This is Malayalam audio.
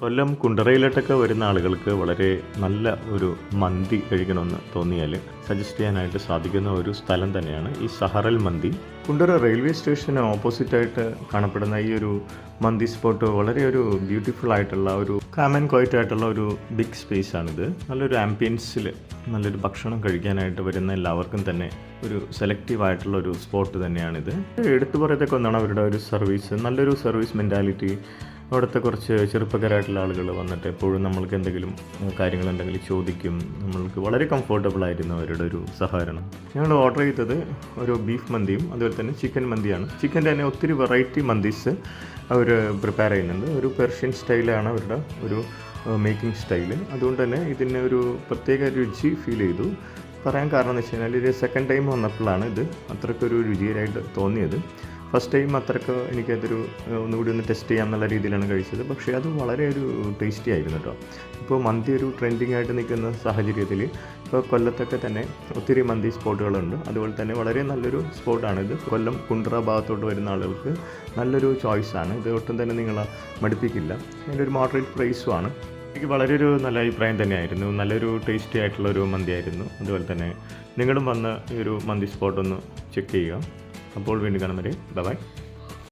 കൊല്ലം കുണ്ടറയിലോട്ടൊക്കെ വരുന്ന ആളുകൾക്ക് വളരെ നല്ല ഒരു മന്തി കഴിക്കണമെന്ന് തോന്നിയാൽ സജസ്റ്റ് ചെയ്യാനായിട്ട് സാധിക്കുന്ന ഒരു സ്ഥലം തന്നെയാണ് ഈ സഹറൽ മന്തി. കുണ്ടറ റെയിൽവേ സ്റ്റേഷന് ഓപ്പോസിറ്റായിട്ട് കാണപ്പെടുന്ന ഈ ഒരു മന്തി സ്പോട്ട് വളരെ ഒരു ബ്യൂട്ടിഫുൾ ആയിട്ടുള്ള ഒരു കാം ആൻഡ് ക്വയറ്റ് ആയിട്ടുള്ള ഒരു ബിഗ് സ്പേസ് ആണിത്. നല്ലൊരു ആംബിയൻസിൽ നല്ലൊരു ഭക്ഷണം കഴിക്കാനായിട്ട് വരുന്ന എല്ലാവർക്കും തന്നെ ഒരു സെലക്റ്റീവ് ആയിട്ടുള്ള ഒരു സ്പോട്ട് തന്നെയാണിത്. എടുത്തു പറയത്തക്ക ഒന്നാണ് അവരുടെ ഒരു സർവീസ്, നല്ലൊരു സർവീസ് മെൻറ്റാലിറ്റി. അവിടുത്തെ കുറച്ച് ചെറുപ്പക്കാരായിട്ടുള്ള ആളുകൾ വന്നിട്ട് എപ്പോഴും നമ്മൾക്ക് എന്തെങ്കിലും കാര്യങ്ങളുണ്ടെങ്കിൽ ചോദിക്കും. നമ്മൾക്ക് വളരെ കംഫർട്ടബിൾ ആയിരുന്നു അവരുടെ ഒരു സഹകരണം. ഞങ്ങൾ ഓർഡർ ചെയ്തത് ഒരു ബീഫ് മന്തിയും അതുപോലെ തന്നെ ചിക്കൻ മന്തിയാണ്. ചിക്കൻ്റെ തന്നെ ഒത്തിരി വെറൈറ്റി മന്തീസ് അവർ പ്രിപ്പയർ ചെയ്യുന്നുണ്ട്. ഒരു പെർഷ്യൻ സ്റ്റൈലാണ് അവരുടെ ഒരു മേക്കിംഗ് സ്റ്റൈല്. അതുകൊണ്ട് തന്നെ ഇതിന് ഒരു പ്രത്യേക രുചി ഫീൽ ചെയ്തു. പറയാൻ കാരണം എന്ന് വെച്ച് കഴിഞ്ഞാൽ ഇത് സെക്കൻഡ് ടൈം വന്നപ്പോഴാണ് ഇത് അത്രയ്ക്കൊരു രുചിയായിട്ട് തോന്നിയത്. ഫസ്റ്റ് ടൈം അത്രയ്ക്ക് എനിക്കതൊരു ഒന്നുകൂടി ഒന്ന് ടെസ്റ്റ് ചെയ്യാം എന്നുള്ള രീതിയിലാണ് കഴിച്ചത്. പക്ഷേ അത് വളരെ ഒരു ടേസ്റ്റി ആയിരുന്നു കേട്ടോ. ഇപ്പോൾ മന്തി ഒരു ട്രെൻഡിങ് ആയിട്ട് നിൽക്കുന്ന സാഹചര്യത്തിൽ ഇപ്പോൾ കൊല്ലത്തൊക്കെ തന്നെ ഒത്തിരി മന്തി സ്പോട്ടുകളുണ്ട്. അതുപോലെ തന്നെ വളരെ നല്ലൊരു സ്പോട്ടാണിത്. കൊല്ലം കുണ്ടറ ഭാഗത്തോട്ട് വരുന്ന ആളുകൾക്ക് നല്ലൊരു ചോയ്സാണ്. ഇത് ഒട്ടും തന്നെ നിങ്ങളെ മടുപ്പിക്കില്ല. അതിൻ്റെ ഒരു മോഡറേറ്റ് പ്രൈസുമാണ്. എനിക്ക് വളരെ ഒരു നല്ല അഭിപ്രായം തന്നെയായിരുന്നു. നല്ലൊരു ടേസ്റ്റി ആയിട്ടുള്ള ഒരു മന്തിയായിരുന്നു. അതുപോലെ തന്നെ നിങ്ങളും വന്ന് ഈ ഒരു മന്തി സ്പോട്ടൊന്ന് ചെക്ക് ചെയ്യുക. അപ്പോൾ വീണ്ടും കാണും വരെ ബൈ.